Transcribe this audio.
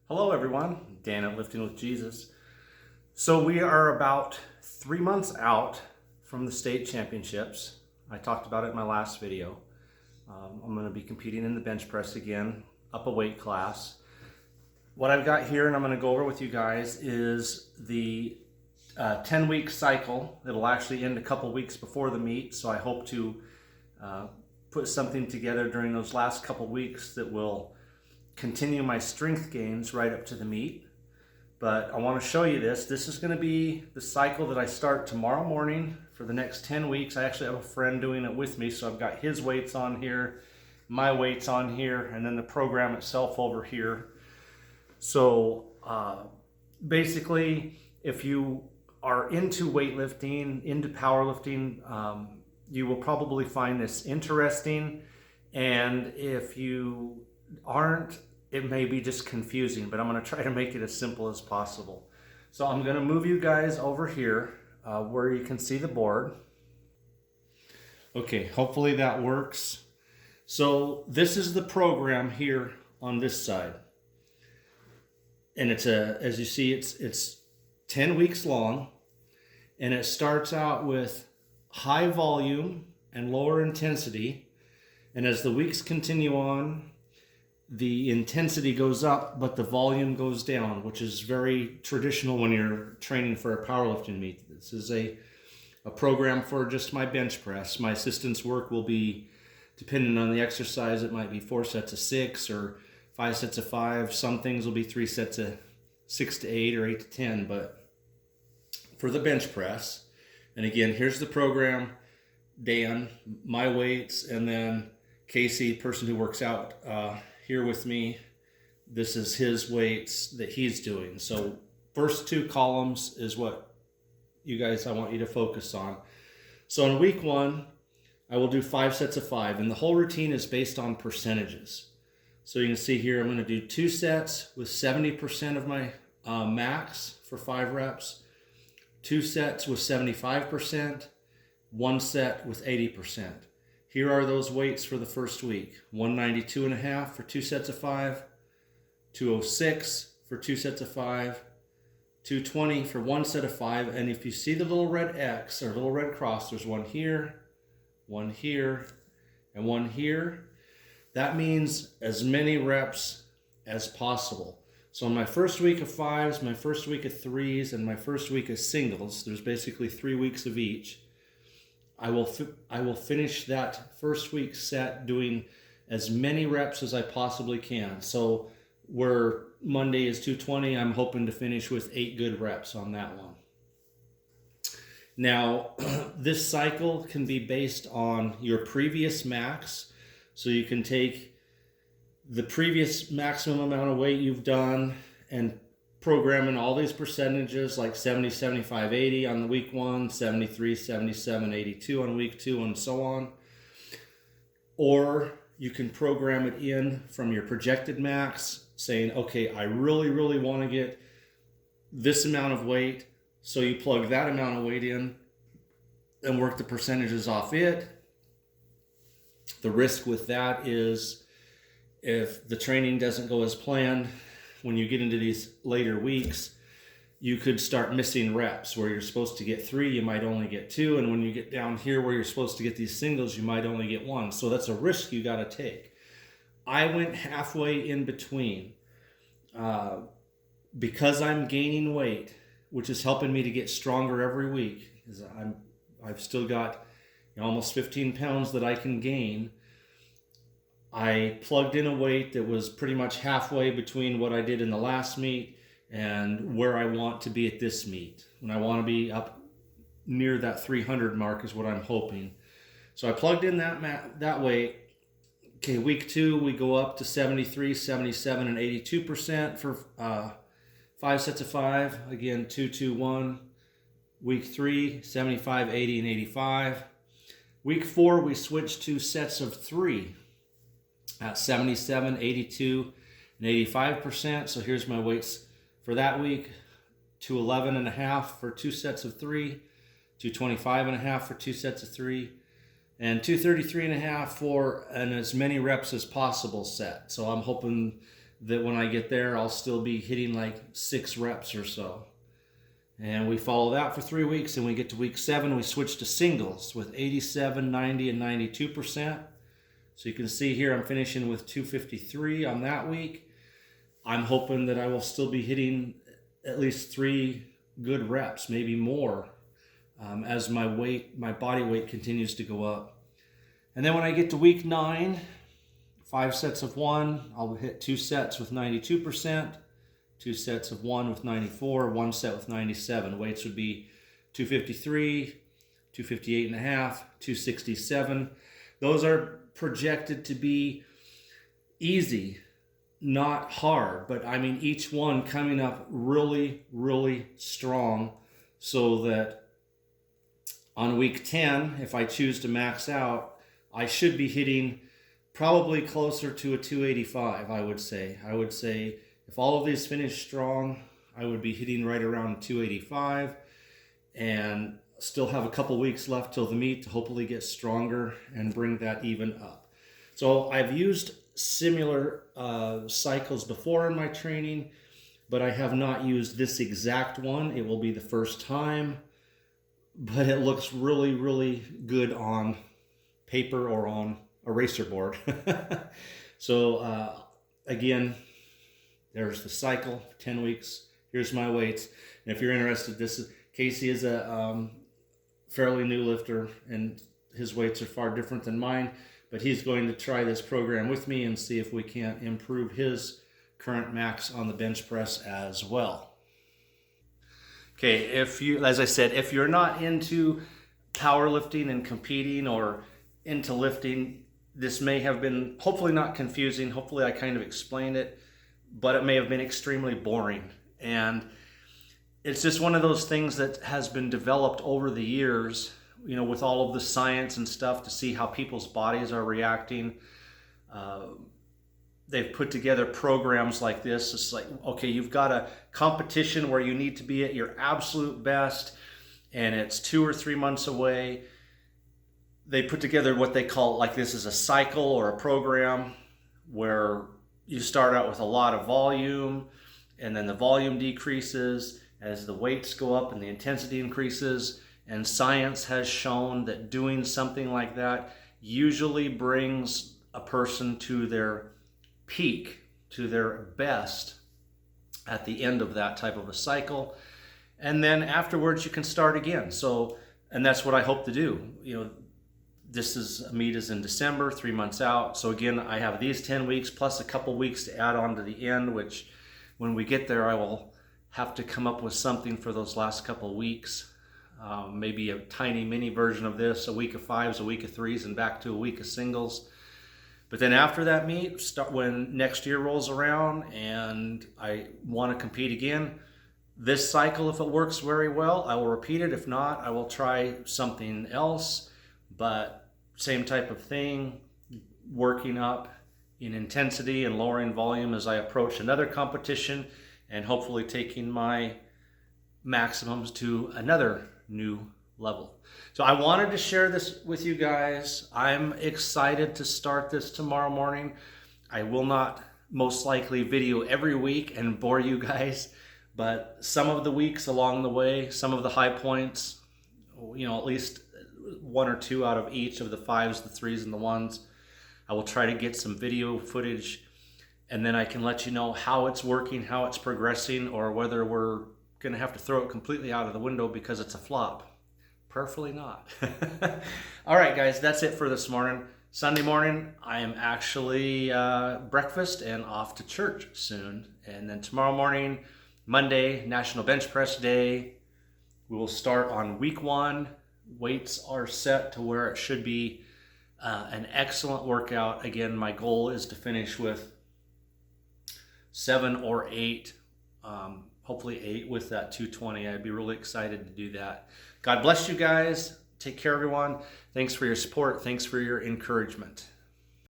Hello everyone, Dan at Lifting with Jesus. So we are about 3 months out from the state championships. I talked about it in my last video. I'm going to be competing in the bench press again, up a weight class. What I've got here and I'm going to go over with you guys is the 10-week cycle. It'll actually end a couple weeks before the meet, so I hope to put something together during those last couple weeks that will continue my strength gains right up to the meet. But I want to show you this. This is going to be the cycle that I start tomorrow morning for the next 10 weeks. I actually have a friend doing it with me, so I've got his weights on here, my weights on here, and then the program itself over here. So basically, if you are into weightlifting, into powerlifting, you will probably find this interesting. And if you aren't, it may be just confusing, but I'm going to try to make it as simple as possible. So I'm going to move you guys over here where you can see the board. Okay, hopefully that works. So this is the program here on this side. And it's as you see, it's 10 weeks long, and it starts out with high volume and lower intensity. And as the weeks continue on, the intensity goes up, but the volume goes down, which is very traditional when you're training for a powerlifting meet. This is a program for just my bench press. My assistant's work will be, depending on the exercise, it might be 4 sets of 6 or 5 sets of 5. Some things will be 3 sets of 6 to 8 or 8 to 10, but for the bench press, and again, here's the program, Dan, my weights, and then Casey, person who works out here with me, this is his weights that he's doing. So first 2 columns is what I want you to focus on. So in week 1, I will do 5 sets of 5, and the whole routine is based on percentages. So you can see here, I'm going to do 2 sets with 70% of my max for 5 reps, 2 sets with 75%, 1 set with 80%. Here are those weights for the first week. 192.5 for 2 sets of 5, 206 for 2 sets of 5, 220 for 1 set of 5. And if you see the little red X or little red cross, there's one here, and one here. That means as many reps as possible. So in my first week of 5s, my first week of 3s, and my first week of singles, there's basically 3 weeks of each. I will finish that first week set doing as many reps as I possibly can. So where Monday is 220, I'm hoping to finish with 8 good reps on that one. Now, this cycle can be based on your previous max. So you can take the previous maximum amount of weight you've done and program in all these percentages, like 70, 75, 80 on the week 1, 73, 77, 82 on week 2, and so on. Or you can program it in from your projected max, saying, okay, I really, really want to get this amount of weight. So you plug that amount of weight in and work the percentages off it. The risk with that is if the training doesn't go as planned, when you get into these later weeks, you could start missing reps. Where you're supposed to get 3, you might only get 2. And when you get down here where you're supposed to get these singles, you might only get 1. So that's a risk you got to take. I went halfway in between because I'm gaining weight, which is helping me to get stronger every week. Because I've still got almost 15 pounds that I can gain. I plugged in a weight that was pretty much halfway between what I did in the last meet and where I want to be at this meet. And I want to be up near that 300 mark is what I'm hoping. So I plugged in that weight. Okay, week 2, we go up to 73, 77, and 82% for 5 sets of 5. Again, 2, 2, 1. Week 3, 75, 80, and 85. Week 4, we switch to sets of 3 at 77, 82, and 85%. So here's my weights for that week. 211.5 for 2 sets of 3, 225.5 for 2 sets of 3, and 233.5 for an as many reps as possible set. So I'm hoping that when I get there, I'll still be hitting like 6 reps or so. And we follow that for 3 weeks, and we get to week 7, we switch to singles with 87, 90, and 92%. So you can see here I'm finishing with 253 on that week. I'm hoping that I will still be hitting at least 3 good reps, maybe more, as my body weight continues to go up. And then when I get to week 9, 5 sets of 1, I'll hit 2 sets with 92%. 2 sets of 1 with 94, 1 set with 97. Weights would be 253, 258 and a half, 267. Those are projected to be easy, not hard, but I mean each one coming up really, really strong, so that on week 10, if I choose to max out, I should be hitting probably closer to a 285, I would say. If all of these finish strong, I would be hitting right around 285, and still have a couple weeks left till the meet to hopefully get stronger and bring that even up. So I've used similar cycles before in my training, but I have not used this exact one. It will be the first time, but it looks really, really good on paper or on eraser board. So again, there's the cycle, 10 weeks. Here's my weights. And if you're interested, Casey is a fairly new lifter, and his weights are far different than mine, but he's going to try this program with me and see if we can't improve his current max on the bench press as well. Okay, as I said, if you're not into powerlifting and competing or into lifting, this may have been hopefully not confusing. Hopefully I kind of explained it, but it may have been extremely boring. And it's just one of those things that has been developed over the years, with all of the science and stuff, to see how people's bodies are reacting. They've put together programs like this. It's like, okay, you've got a competition where you need to be at your absolute best, and it's 2 or 3 months away. They put together what they call, like, this is a cycle or a program where you start out with a lot of volume, and then the volume decreases as the weights go up and the intensity increases. And science has shown that doing something like that usually brings a person to their peak, to their best at the end of that type of a cycle. And then afterwards you can start again. So, and that's what I hope to do. Meet is in December, 3 months out. So again, I have these 10 weeks plus a couple weeks to add on to the end, which when we get there, I will have to come up with something for those last couple weeks. Maybe a tiny mini version of this, a week of 5s, a week of 3s, and back to a week of singles. But then after that meet, when next year rolls around and I want to compete again, this cycle, if it works very well, I will repeat it. If not, I will try something else, but same type of thing, working up in intensity and lowering volume as I approach another competition, and hopefully taking my maximums to another new level. So I wanted to share this with you guys. I'm excited to start this tomorrow morning. I will not most likely video every week and bore you guys, but some of the weeks along the way, some of the high points, at least 1 or 2 out of each of the 5s, the 3s, and the 1s, I will try to get some video footage, and then I can let you know how it's working, how it's progressing, or whether we're going to have to throw it completely out of the window because it's a flop. Prayerfully not. All right, guys, that's it for this morning. Sunday morning, I am actually breakfast and off to church soon. And then tomorrow morning, Monday, National Bench Press Day. We will start on week 1. Weights are set to where it should be an excellent workout. Again, my goal is to finish with 7 or 8, hopefully 8 with that 220. I'd be really excited to do that. God bless you guys. Take care, everyone. Thanks for your support. Thanks for your encouragement.